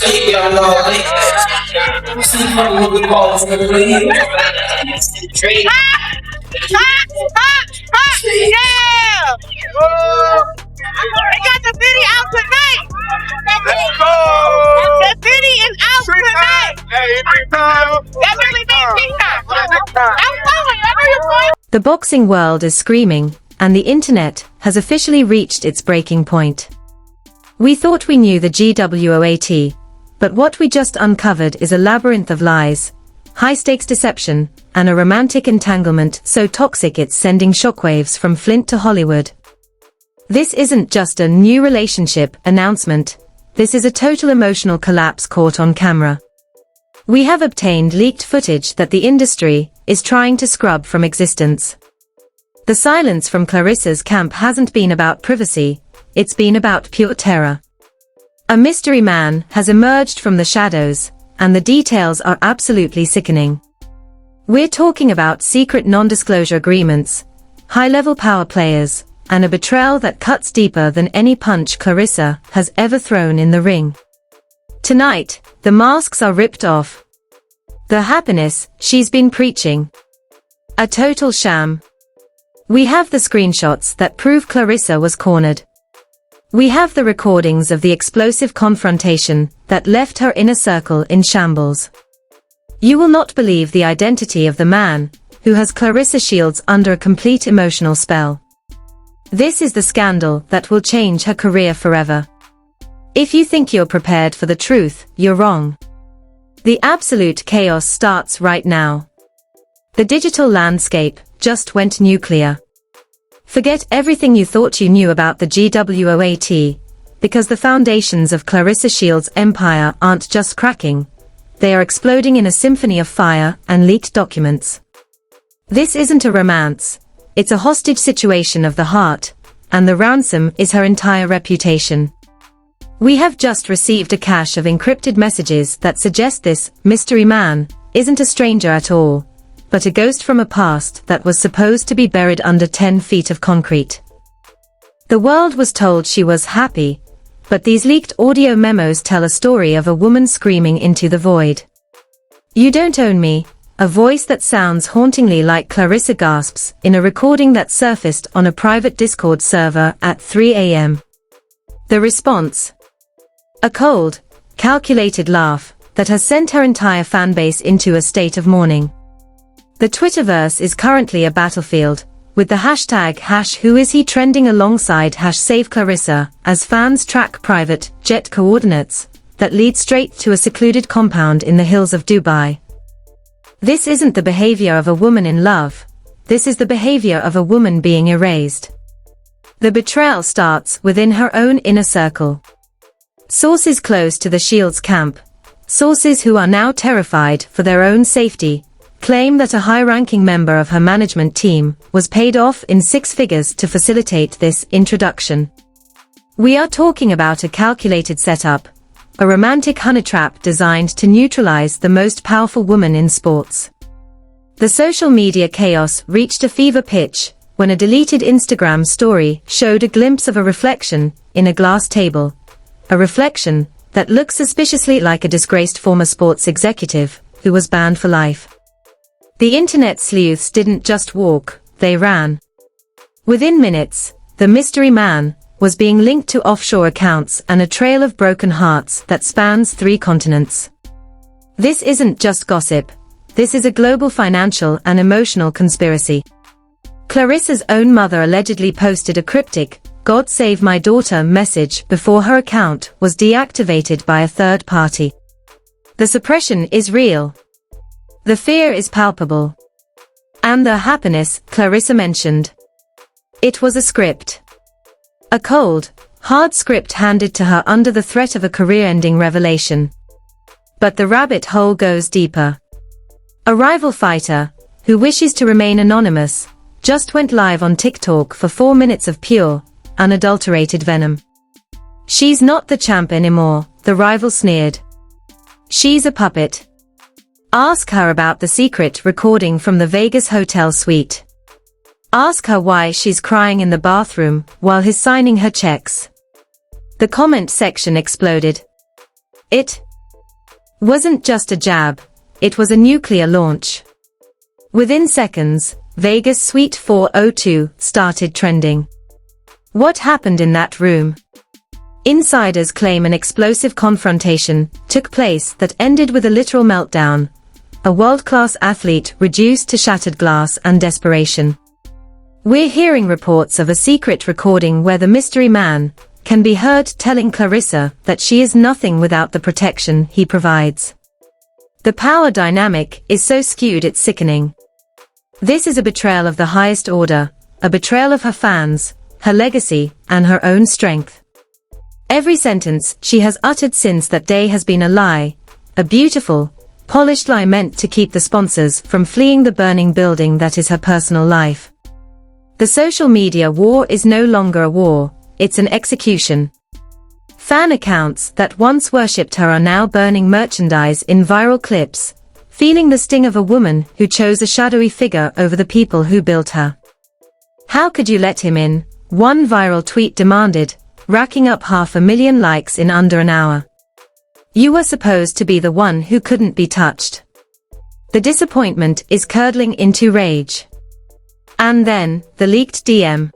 Yeah! They got the video out tonight! Let's go! The video is out tonight! That really means I'm going. The boxing world is screaming, and the internet has officially reached its breaking point. We thought we knew the GWOAT, but what we just uncovered is a labyrinth of lies, high-stakes deception, and a romantic entanglement so toxic it's sending shockwaves from Flint to Hollywood. This isn't just a new relationship announcement, this is a total emotional collapse caught on camera. We have obtained leaked footage that the industry is trying to scrub from existence. The silence from Claressa's camp hasn't been about privacy, it's been about pure terror. A mystery man has emerged from the shadows, and the details are absolutely sickening. We're talking about secret non-disclosure agreements, high-level power players, and a betrayal that cuts deeper than any punch Claressa has ever thrown in the ring. Tonight, the masks are ripped off. The happiness she's been preaching. A total sham. We have the screenshots that prove Claressa was cornered. We have the recordings of the explosive confrontation that left her inner circle in shambles. You will not believe the identity of the man who has Claressa Shields under a complete emotional spell. This is the scandal that will change her career forever. If you think you're prepared for the truth, you're wrong. The absolute chaos starts right now. The digital landscape just went nuclear. Forget everything you thought you knew about the GWOAT, because the foundations of Claressa Shields' empire aren't just cracking, they are exploding in a symphony of fire and leaked documents. This isn't a romance, it's a hostage situation of the heart, and the ransom is her entire reputation. We have just received a cache of encrypted messages that suggest this mystery man isn't a stranger at all, but a ghost from a past that was supposed to be buried under 10 feet of concrete. The world was told she was happy, but these leaked audio memos tell a story of a woman screaming into the void. "You don't own me," a voice that sounds hauntingly like Claressa gasps in a recording that surfaced on a private Discord server at 3 a.m. The response? A cold, calculated laugh that has sent her entire fanbase into a state of mourning. The Twitterverse is currently a battlefield, with the hashtag #WhoIsHe trending alongside #SaveClaressa as fans track private jet coordinates that lead straight to a secluded compound in the hills of Dubai. This isn't the behavior of a woman in love, this is the behavior of a woman being erased. The betrayal starts within her own inner circle. Sources close to the Shields camp, sources who are now terrified for their own safety, claim that a high-ranking member of her management team was paid off in 6 figures to facilitate this introduction. We are talking about a calculated setup, a romantic honey trap designed to neutralize the most powerful woman in sports. The social media chaos reached a fever pitch when a deleted Instagram story showed a glimpse of a reflection in a glass table, a reflection that looked suspiciously like a disgraced former sports executive who was banned for life. The internet sleuths didn't just walk, they ran. Within minutes, the mystery man was being linked to offshore accounts and a trail of broken hearts that spans 3 continents. This isn't just gossip, this is a global financial and emotional conspiracy. Claressa's own mother allegedly posted a cryptic, "God save my daughter" message before her account was deactivated by a third party. The suppression is real. The fear is palpable. And the happiness Claressa mentioned. It was a script. A cold, hard script handed to her under the threat of a career-ending revelation. But the rabbit hole goes deeper. A rival fighter, who wishes to remain anonymous, just went live on TikTok for 4 minutes of pure, unadulterated venom. "She's not the champ anymore," the rival sneered. "She's a puppet. Ask her about the secret recording from the Vegas hotel suite. Ask her why she's crying in the bathroom while he's signing her checks." The comment section exploded. It Wasn't just a jab, it was a nuclear launch. Within seconds, Vegas Suite 402 started trending. What happened in that room? Insiders claim an explosive confrontation took place that ended with a literal meltdown. A world-class athlete reduced to shattered glass and desperation. We're hearing reports of a secret recording where the mystery man can be heard telling Claressa that she is nothing without the protection he provides. The power dynamic is so skewed it's sickening. This is a betrayal of the highest order, a betrayal of her fans, her legacy, and her own strength. Every sentence she has uttered since that day has been a lie, a beautiful, polished lie meant to keep the sponsors from fleeing the burning building that is her personal life. The social media war is no longer a war, it's an execution. Fan accounts that once worshipped her are now burning merchandise in viral clips, feeling the sting of a woman who chose a shadowy figure over the people who built her. How could you let him in? One viral tweet demanded, racking up 500,000 likes in under an hour. You were supposed to be the one who couldn't be touched. The disappointment is curdling into rage. And then, the leaked DM.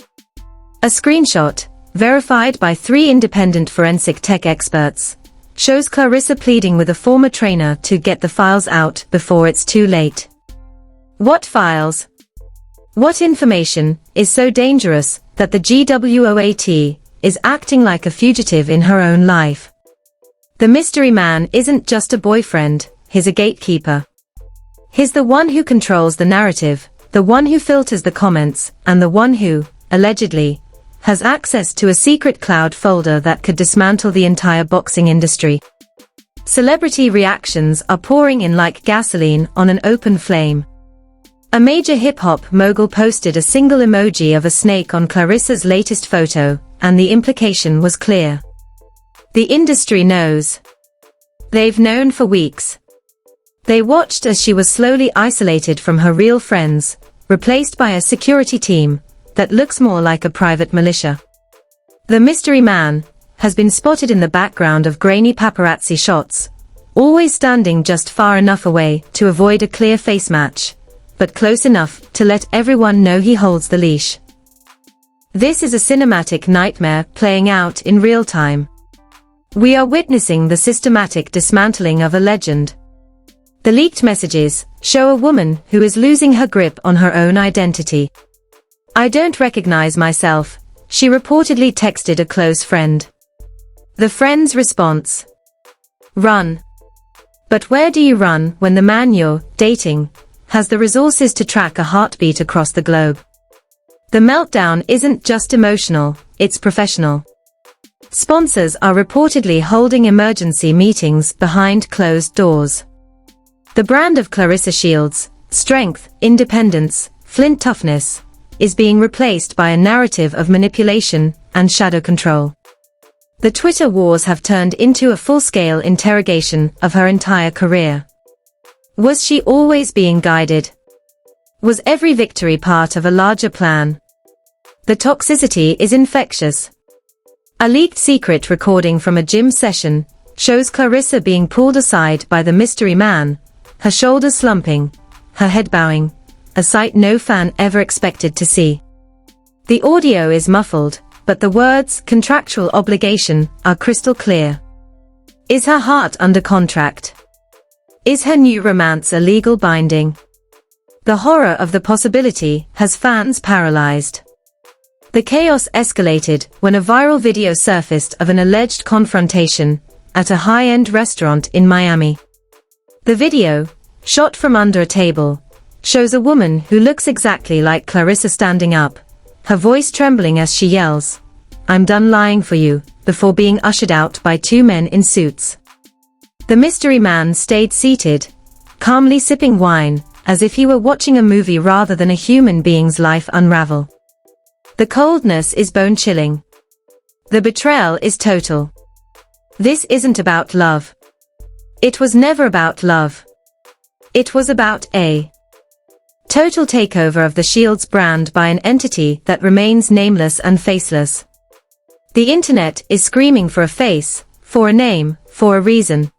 A screenshot, verified by 3 independent forensic tech experts, shows Claressa pleading with a former trainer to get the files out before it's too late. What files? What information is so dangerous that the GWOAT is acting like a fugitive in her own life? The mystery man isn't just a boyfriend, he's a gatekeeper. He's the one who controls the narrative, the one who filters the comments, and the one who, allegedly, has access to a secret cloud folder that could dismantle the entire boxing industry. Celebrity reactions are pouring in like gasoline on an open flame. A major hip-hop mogul posted a single emoji of a snake on Claressa's latest photo, and the implication was clear. The industry knows. They've known for weeks. They watched as she was slowly isolated from her real friends, replaced by a security team that looks more like a private militia. The mystery man has been spotted in the background of grainy paparazzi shots, always standing just far enough away to avoid a clear face match, but close enough to let everyone know he holds the leash. This is a cinematic nightmare playing out in real time. We are witnessing the systematic dismantling of a legend. The leaked messages show a woman who is losing her grip on her own identity. I don't recognize myself, she reportedly texted a close friend. The friend's response: run. But where do you run when the man you're dating has the resources to track a heartbeat across the globe? The meltdown isn't just emotional, it's professional. Sponsors are reportedly holding emergency meetings behind closed doors. The brand of Claressa Shields, strength, independence, flint toughness, is being replaced by a narrative of manipulation and shadow control. The Twitter wars have turned into a full-scale interrogation of her entire career. Was she always being guided? Was every victory part of a larger plan? The toxicity is infectious. A leaked secret recording from a gym session shows Claressa being pulled aside by the mystery man, her shoulders slumping, her head bowing, a sight no fan ever expected to see. The audio is muffled, but the words contractual obligation are crystal clear. Is her heart under contract? Is her new romance a legal binding? The horror of the possibility has fans paralyzed. The chaos escalated when a viral video surfaced of an alleged confrontation at a high-end restaurant in Miami. The video, shot from under a table, shows a woman who looks exactly like Claressa standing up, her voice trembling as she yells, "I'm done lying for you," before being ushered out by 2 men in suits. The mystery man stayed seated, calmly sipping wine, as if he were watching a movie rather than a human being's life unravel. The coldness is bone-chilling. The betrayal is total. This isn't about love. It was never about love. It was about a total takeover of the Shields brand by an entity that remains nameless and faceless. The internet is screaming for a face, for a name, for a reason.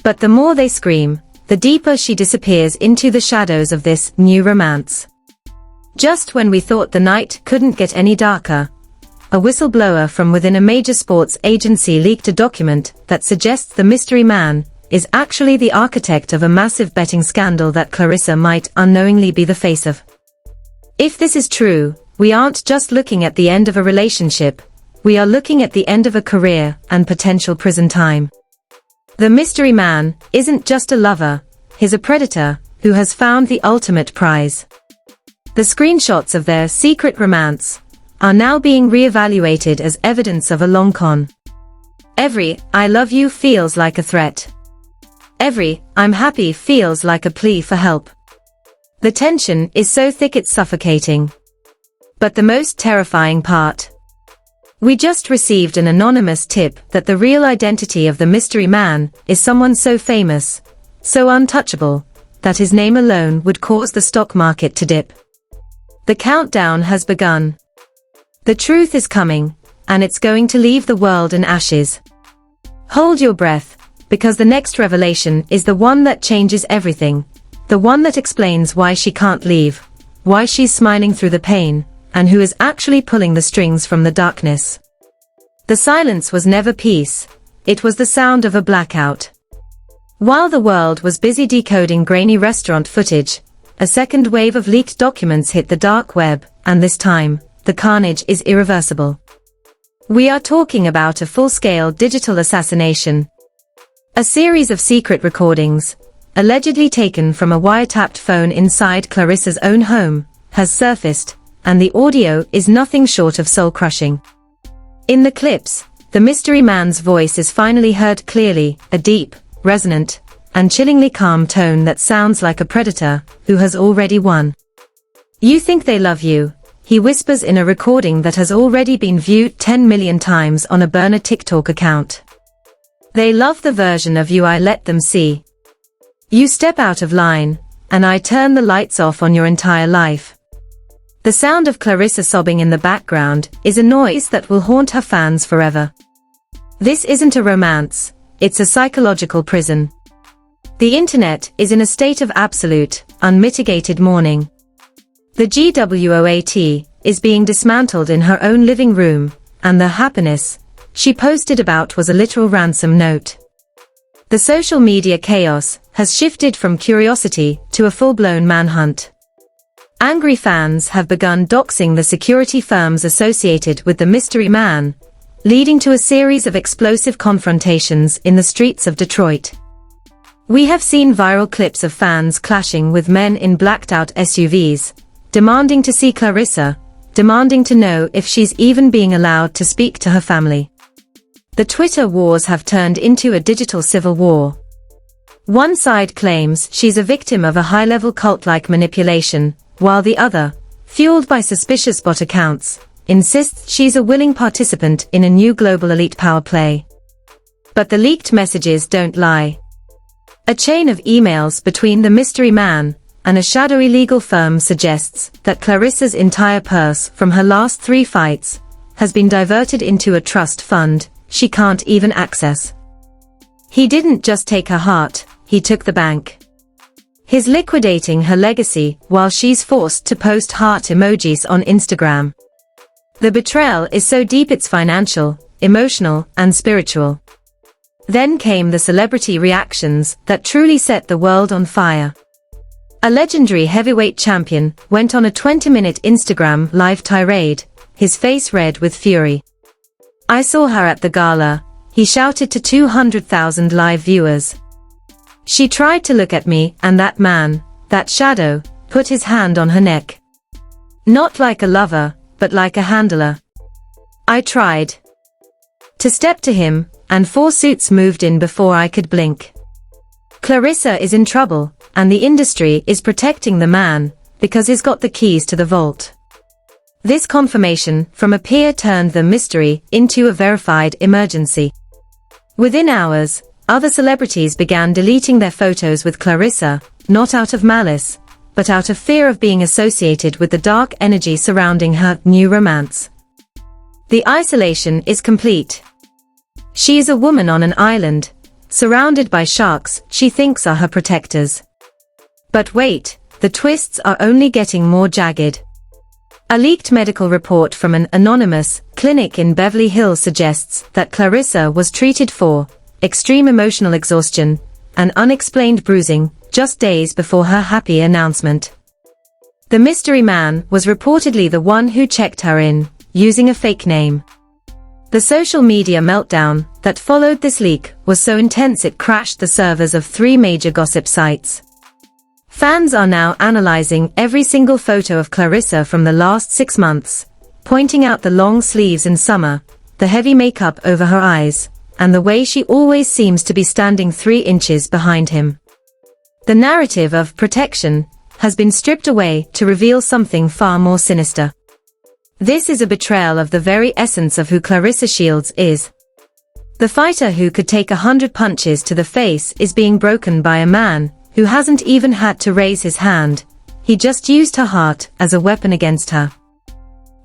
But the more they scream, the deeper she disappears into the shadows of this new romance. Just when we thought the night couldn't get any darker, a whistleblower from within a major sports agency leaked a document that suggests the mystery man is actually the architect of a massive betting scandal that Claressa might unknowingly be the face of. If this is true, we aren't just looking at the end of a relationship, we are looking at the end of a career and potential prison time. The mystery man isn't just a lover, he's a predator who has found the ultimate prize. The screenshots of their secret romance are now being re-evaluated as evidence of a long con. Every "I love you" feels like a threat. Every "I'm happy" feels like a plea for help. The tension is so thick it's suffocating. But the most terrifying part. We just received an anonymous tip that the real identity of the mystery man is someone so famous, so untouchable, that his name alone would cause the stock market to dip. The countdown has begun. The truth is coming, and it's going to leave the world in ashes. Hold your breath, because the next revelation is the one that changes everything, the one that explains why she can't leave, why she's smiling through the pain, and who is actually pulling the strings from the darkness. The silence was never peace, it was the sound of a blackout. While the world was busy decoding grainy restaurant footage, a second wave of leaked documents hit the dark web, and this time, the carnage is irreversible. We are talking about a full-scale digital assassination. A series of secret recordings, allegedly taken from a wiretapped phone inside Claressa's own home, has surfaced, and the audio is nothing short of soul-crushing. In the clips, the mystery man's voice is finally heard clearly, a deep, resonant, and chillingly calm tone that sounds like a predator who has already won. "You think they love you," he whispers in a recording that has already been viewed 10 million times on a burner TikTok account. "They love the version of you I let them see. You step out of line, and I turn the lights off on your entire life." The sound of Claressa sobbing in the background is a noise that will haunt her fans forever. This isn't a romance, it's a psychological prison. The internet is in a state of absolute, unmitigated mourning. The GWOAT is being dismantled in her own living room, and the happiness she posted about was a literal ransom note. The social media chaos has shifted from curiosity to a full-blown manhunt. Angry fans have begun doxing the security firms associated with the mystery man, leading to a series of explosive confrontations in the streets of Detroit. We have seen viral clips of fans clashing with men in blacked-out SUVs, demanding to see Claressa, demanding to know if she's even being allowed to speak to her family. The Twitter wars have turned into a digital civil war. One side claims she's a victim of a high-level cult-like manipulation, while the other, fueled by suspicious bot accounts, insists she's a willing participant in a new global elite power play. But the leaked messages don't lie. A chain of emails between the mystery man and a shadowy legal firm suggests that Claressa's entire purse from her last 3 fights has been diverted into a trust fund she can't even access. He didn't just take her heart, he took the bank. He's liquidating her legacy while she's forced to post heart emojis on Instagram. The betrayal is so deep it's financial, emotional, and spiritual. Then came the celebrity reactions that truly set the world on fire. A legendary heavyweight champion went on a 20-minute Instagram live tirade, his face red with fury. "I saw her at the gala," he shouted to 200,000 live viewers. "She tried to look at me, and that man, that shadow, put his hand on her neck. Not like a lover, but like a handler. I tried to step to him, and 4 suits moved in before I could blink." Claressa is in trouble, and the industry is protecting the man, because he's got the keys to the vault. This confirmation from a peer turned the mystery into a verified emergency. Within hours, other celebrities began deleting their photos with Claressa, not out of malice, but out of fear of being associated with the dark energy surrounding her new romance. The isolation is complete. She is a woman on an island, surrounded by sharks she thinks are her protectors. But wait, the twists are only getting more jagged. A leaked medical report from an anonymous clinic in Beverly Hills suggests that Claressa was treated for extreme emotional exhaustion and unexplained bruising just days before her happy announcement. The mystery man was reportedly the one who checked her in, using a fake name. The social media meltdown that followed this leak was so intense it crashed the servers of 3 major gossip sites. Fans are now analyzing every single photo of Claressa from the last 6 months, pointing out the long sleeves in summer, the heavy makeup over her eyes, and the way she always seems to be standing 3 inches behind him. The narrative of protection has been stripped away to reveal something far more sinister. This is a betrayal of the very essence of who Claressa Shields is. The fighter who could take 100 punches to the face is being broken by a man who hasn't even had to raise his hand. He just used her heart as a weapon against her.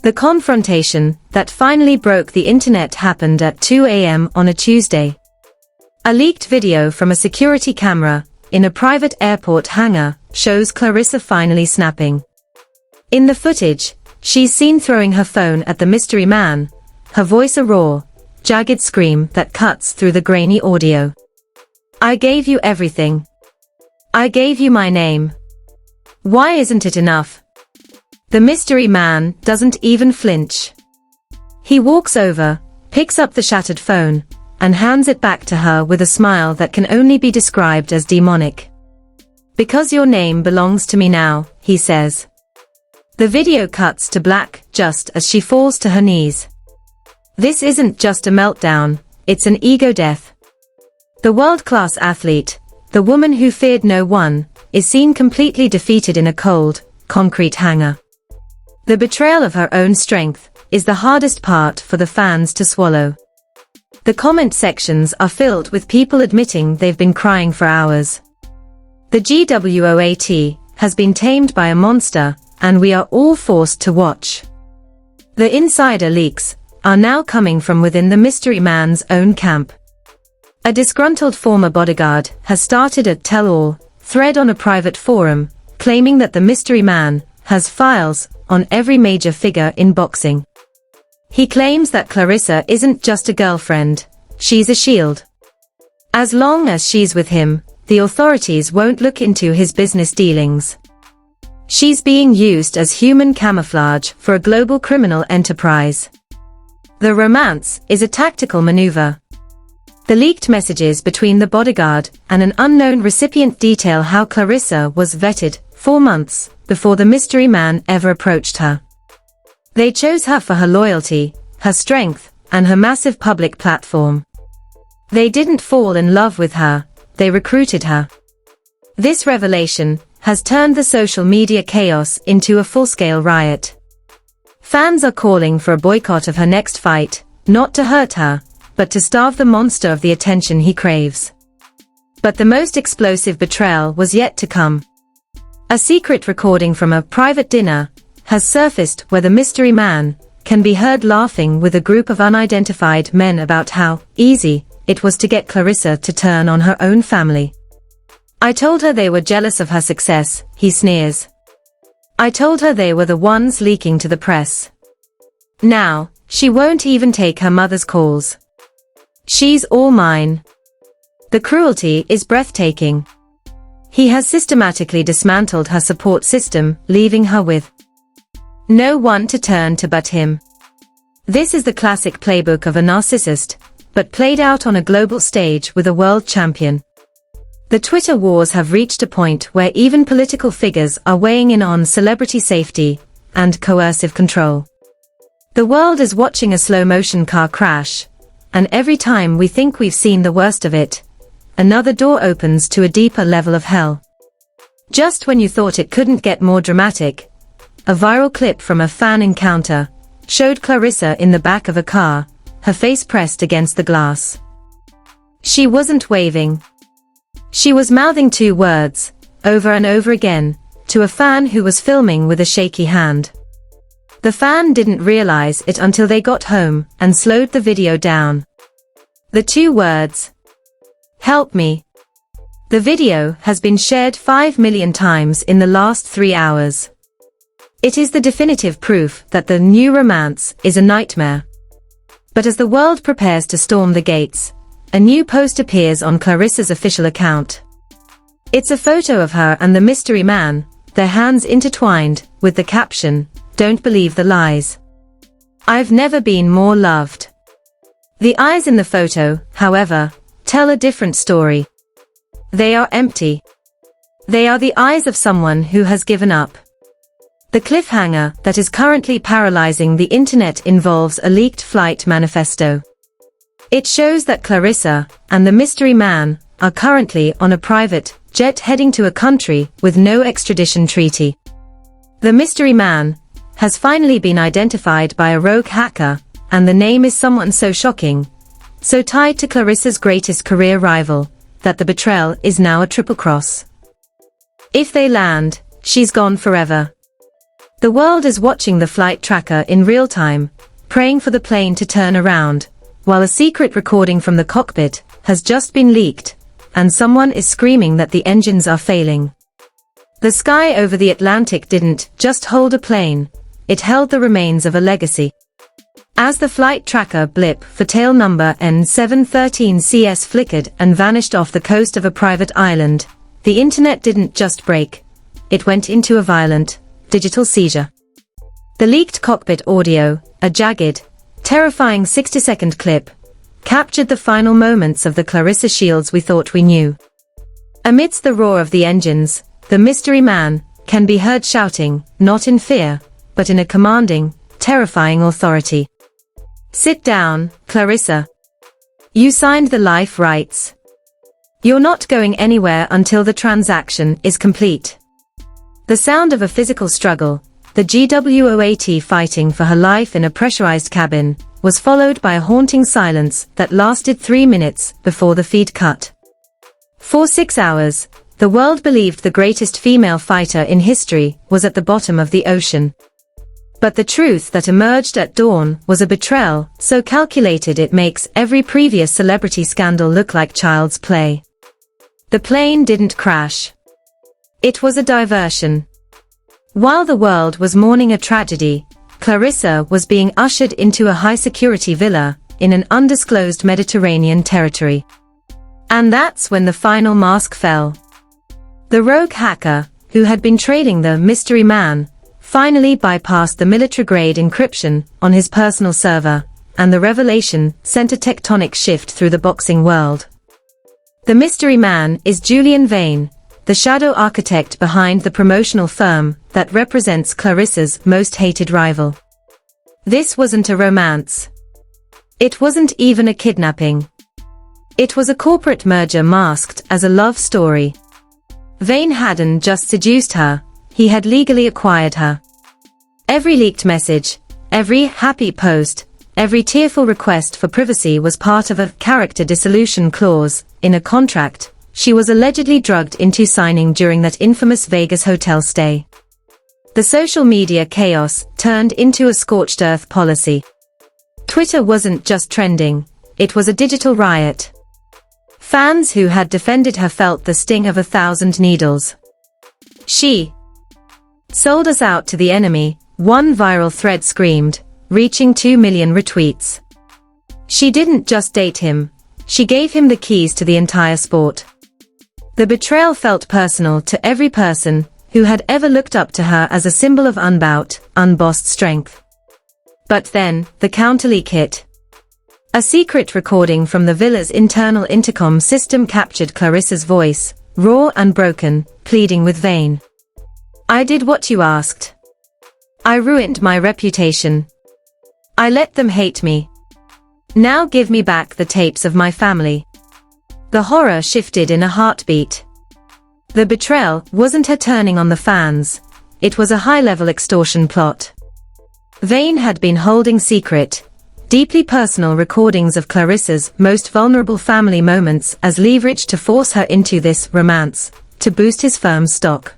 The confrontation that finally broke the internet happened at 2 a.m. on a Tuesday. A leaked video from a security camera in a private airport hangar shows Claressa finally snapping. In the footage, she's seen throwing her phone at the mystery man, her voice a raw, jagged scream that cuts through the grainy audio. "I gave you everything. I gave you my name. Why isn't it enough?" The mystery man doesn't even flinch. He walks over, picks up the shattered phone, and hands it back to her with a smile that can only be described as demonic. "Because your name belongs to me now," he says. The video cuts to black just as she falls to her knees. This isn't just a meltdown, it's an ego death. The world-class athlete, the woman who feared no one, is seen completely defeated in a cold, concrete hangar. The betrayal of her own strength is the hardest part for the fans to swallow. The comment sections are filled with people admitting they've been crying for hours. The GWOAT has been tamed by a monster, and we are all forced to watch. The insider leaks are now coming from within the mystery man's own camp. A disgruntled former bodyguard has started a tell-all thread on a private forum, claiming that the mystery man has files on every major figure in boxing. He claims that Claressa isn't just a girlfriend, she's a shield. As long as she's with him, the authorities won't look into his business dealings. She's being used as human camouflage for a global criminal enterprise. The romance is a tactical maneuver. The leaked messages between the bodyguard and an unknown recipient detail how Claressa was vetted 4 months before the mystery man ever approached her. They chose her for her loyalty, her strength, and her massive public platform. They didn't fall in love with her, they recruited her. This revelation has turned the social media chaos into a full-scale riot. Fans are calling for a boycott of her next fight, not to hurt her, but to starve the monster of the attention he craves. But the most explosive betrayal was yet to come. A secret recording from a private dinner has surfaced where the mystery man can be heard laughing with a group of unidentified men about how easy it was to get Claressa to turn on her own family. "I told her they were jealous of her success," he sneers. "I told her they were the ones leaking to the press. Now, she won't even take her mother's calls. She's all mine." The cruelty is breathtaking. He has systematically dismantled her support system, leaving her with no one to turn to but him. This is the classic playbook of a narcissist, but played out on a global stage with a world champion. The Twitter wars have reached a point where even political figures are weighing in on celebrity safety and coercive control. The world is watching a slow-motion car crash, and every time we think we've seen the worst of it, another door opens to a deeper level of hell. Just when you thought it couldn't get more dramatic, a viral clip from a fan encounter showed Claressa in the back of a car, her face pressed against the glass. She wasn't waving. She was mouthing 2 words, over and over again, to a fan who was filming with a shaky hand. The fan didn't realize it until they got home and slowed the video down. The 2 words. Help me. The video has been shared 5 million times in the last 3 hours. It is the definitive proof that the new romance is a nightmare. But as the world prepares to storm the gates, a new post appears on Claressa's official account. It's a photo of her and the mystery man, their hands intertwined, with the caption, "Don't believe the lies. I've never been more loved." The eyes in the photo, however, tell a different story. They are empty. They are the eyes of someone who has given up. The cliffhanger that is currently paralyzing the internet involves a leaked flight manifesto. It shows that Claressa and the mystery man are currently on a private jet heading to a country with no extradition treaty. The mystery man has finally been identified by a rogue hacker, and the name is someone so shocking, so tied to Claressa's greatest career rival, that the betrayal is now a triple cross. If they land, she's gone forever. The world is watching the flight tracker in real time, praying for the plane to turn around, while a secret recording from the cockpit has just been leaked, and someone is screaming that the engines are failing. The sky over the Atlantic didn't just hold a plane, it held the remains of a legacy. As the flight tracker blip for tail number N713CS flickered and vanished off the coast of a private island, the internet didn't just break. It went into a violent, digital seizure. The leaked cockpit audio, a jagged, terrifying 60-second clip, captured the final moments of the Claressa Shields we thought we knew. Amidst the roar of the engines, the mystery man can be heard shouting, not in fear, but in a commanding, terrifying authority. "Sit down, Claressa. You signed the life rights. You're not going anywhere until the transaction is complete." The sound of a physical struggle, the GWOAT fighting for her life in a pressurized cabin, was followed by a haunting silence that lasted 3 minutes before the feed cut. For 6 hours, the world believed the greatest female fighter in history was at the bottom of the ocean. But the truth that emerged at dawn was a betrayal so calculated it makes every previous celebrity scandal look like child's play. The plane didn't crash. It was a diversion. While the world was mourning a tragedy, Claressa was being ushered into a high-security villa in an undisclosed Mediterranean territory. And that's when the final mask fell. The rogue hacker, who had been trailing the mystery man, finally bypassed the military-grade encryption on his personal server, and the revelation sent a tectonic shift through the boxing world. The mystery man is Julian Vane, the shadow architect behind the promotional firm that represents Claressa's most hated rival. This wasn't a romance. It wasn't even a kidnapping. It was a corporate merger masked as a love story. Vane hadn't just seduced her, he had legally acquired her. Every leaked message, every happy post, every tearful request for privacy was part of a character dissolution clause in a contract she was allegedly drugged into signing during that infamous Vegas hotel stay. The social media chaos turned into a scorched earth policy. Twitter wasn't just trending, it was a digital riot. Fans who had defended her felt the sting of 1,000 needles. "She sold us out to the enemy," one viral thread screamed, reaching 2 million retweets. She didn't just date him, she gave him the keys to the entire sport. The betrayal felt personal to every person who had ever looked up to her as a symbol of unbowed, unbossed strength. But then, the counterleak hit. A secret recording from the villa's internal intercom system captured Claressa's voice, raw and broken, pleading with Vane. "I did what you asked. I ruined my reputation. I let them hate me. Now give me back the tapes of my family." The horror shifted in a heartbeat. The betrayal wasn't her turning on the fans, it was a high-level extortion plot. Vane had been holding secret, deeply personal recordings of Claressa's most vulnerable family moments as leverage to force her into this romance, to boost his firm's stock.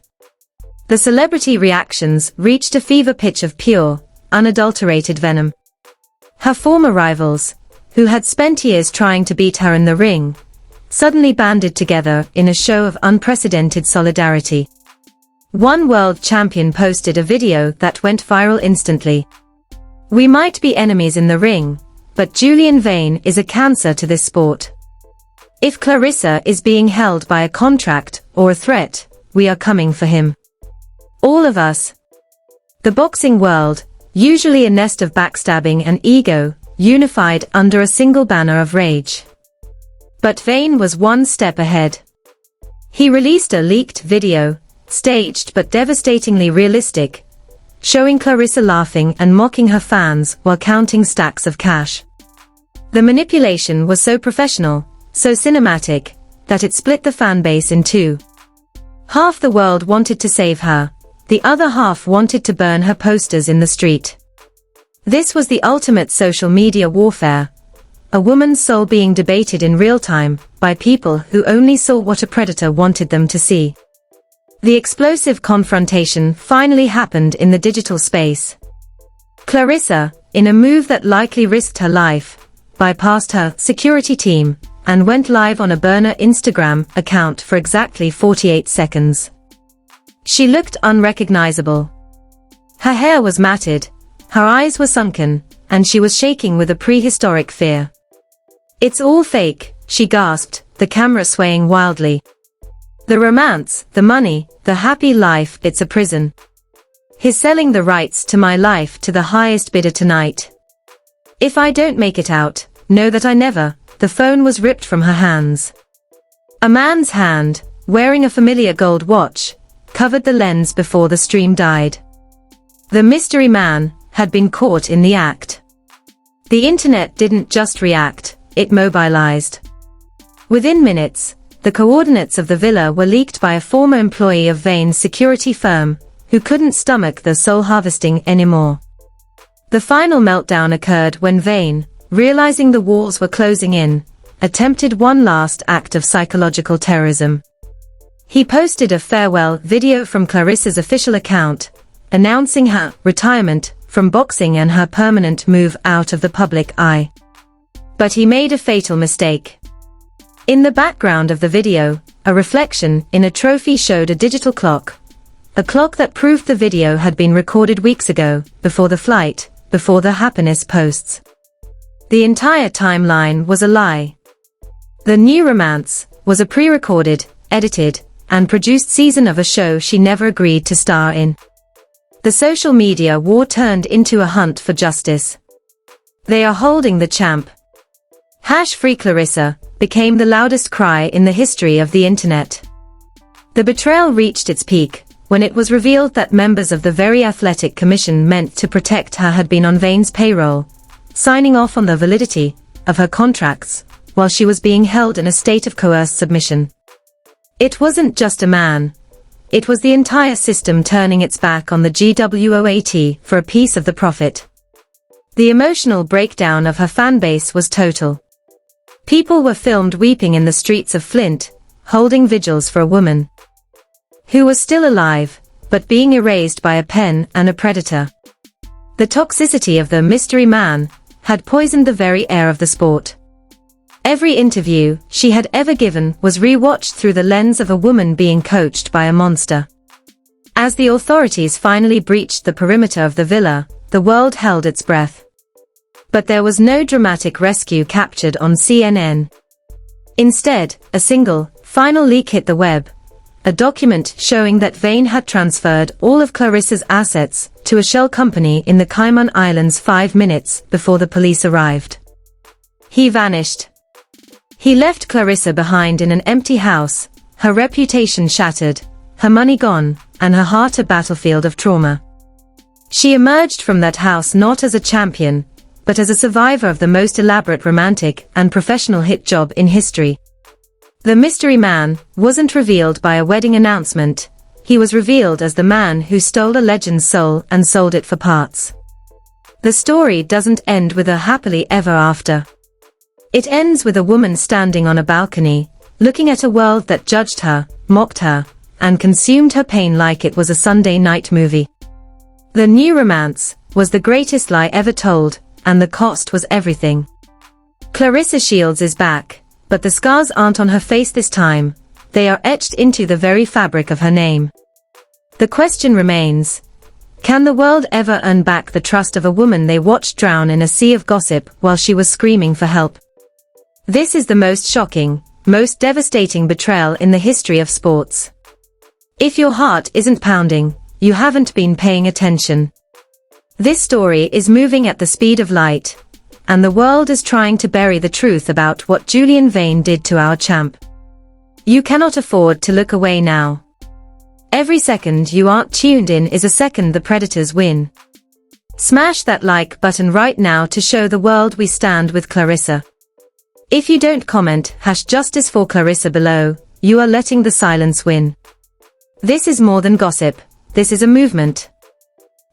The celebrity reactions reached a fever pitch of pure, unadulterated venom. Her former rivals, who had spent years trying to beat her in the ring, suddenly banded together in a show of unprecedented solidarity. One world champion posted a video that went viral instantly. "We might be enemies in the ring, but Julian Vane is a cancer to this sport. If Claressa is being held by a contract or a threat, we are coming for him. All of us." The boxing world, usually a nest of backstabbing and ego, unified under a single banner of rage. But Vane was one step ahead. He released a leaked video, staged but devastatingly realistic, showing Claressa laughing and mocking her fans while counting stacks of cash. The manipulation was so professional, so cinematic, that it split the fan base in two. Half the world wanted to save her, the other half wanted to burn her posters in the street. This was the ultimate social media warfare, a woman's soul being debated in real time by people who only saw what a predator wanted them to see. The explosive confrontation finally happened in the digital space. Claressa, in a move that likely risked her life, bypassed her security team and went live on a burner Instagram account for exactly 48 seconds. She looked unrecognizable. Her hair was matted, her eyes were sunken, and she was shaking with a prehistoric fear. "It's all fake," she gasped, the camera swaying wildly. "The romance, the money, the happy life, it's a prison. He's selling the rights to my life to the highest bidder tonight. If I don't make it out, know that I never." The phone was ripped from her hands. A man's hand, wearing a familiar gold watch, covered the lens before the stream died. The mystery man had been caught in the act. The internet didn't just react, it mobilized. Within minutes, the coordinates of the villa were leaked by a former employee of Vane's security firm, who couldn't stomach the soul harvesting anymore. The final meltdown occurred when Vane, realizing the walls were closing in, attempted one last act of psychological terrorism. He posted a farewell video from Claressa's official account, announcing her retirement from boxing and her permanent move out of the public eye. But he made a fatal mistake. In the background of the video, a reflection in a trophy showed a digital clock. A clock that proved the video had been recorded weeks ago, before the flight, before the happiness posts. The entire timeline was a lie. The new romance was a pre-recorded, edited, and produced season of a show she never agreed to star in. The social media war turned into a hunt for justice. "They are holding the champ." #Free Claressa became the loudest cry in the history of the internet. The betrayal reached its peak when it was revealed that members of the very athletic commission meant to protect her had been on Vane's payroll, signing off on the validity of her contracts, while she was being held in a state of coerced submission. It wasn't just a man. It was the entire system turning its back on the GWOAT for a piece of the profit. The emotional breakdown of her fanbase was total. People were filmed weeping in the streets of Flint, holding vigils for a woman who was still alive, but being erased by a pen and a predator. The toxicity of the mystery man had poisoned the very air of the sport. Every interview she had ever given was rewatched through the lens of a woman being coached by a monster. As the authorities finally breached the perimeter of the villa, the world held its breath. But there was no dramatic rescue captured on CNN. Instead, a single, final leak hit the web. A document showing that Vane had transferred all of Claressa's assets to a shell company in the Cayman Islands 5 minutes before the police arrived. He vanished. He left Claressa behind in an empty house, her reputation shattered, her money gone, and her heart a battlefield of trauma. She emerged from that house not as a champion, but as a survivor of the most elaborate romantic and professional hit job in history. The mystery man wasn't revealed by a wedding announcement, he was revealed as the man who stole a legend's soul and sold it for parts. The story doesn't end with a happily ever after. It ends with a woman standing on a balcony, looking at a world that judged her, mocked her, and consumed her pain like it was a Sunday night movie. The new romance was the greatest lie ever told, and the cost was everything. Claressa Shields is back, but the scars aren't on her face this time, they are etched into the very fabric of her name. The question remains, can the world ever earn back the trust of a woman they watched drown in a sea of gossip while she was screaming for help? This is the most shocking, most devastating betrayal in the history of sports. If your heart isn't pounding, you haven't been paying attention. This story is moving at the speed of light, and the world is trying to bury the truth about what Julian Vane did to our champ. You cannot afford to look away now. Every second you aren't tuned in is a second the Predators win. Smash that like button right now to show the world we stand with Claressa. If you don't comment #Justice for Claressa below, you are letting the silence win. This is more than gossip, this is a movement.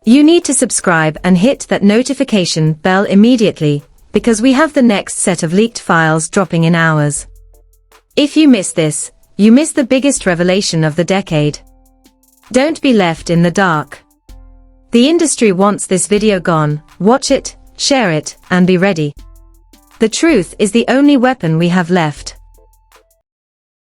You need to subscribe and hit that notification bell immediately, because we have the next set of leaked files dropping in hours. If you miss this, you miss the biggest revelation of the decade. Don't be left in the dark. The industry wants this video gone, watch it, share it, and be ready. The truth is the only weapon we have left.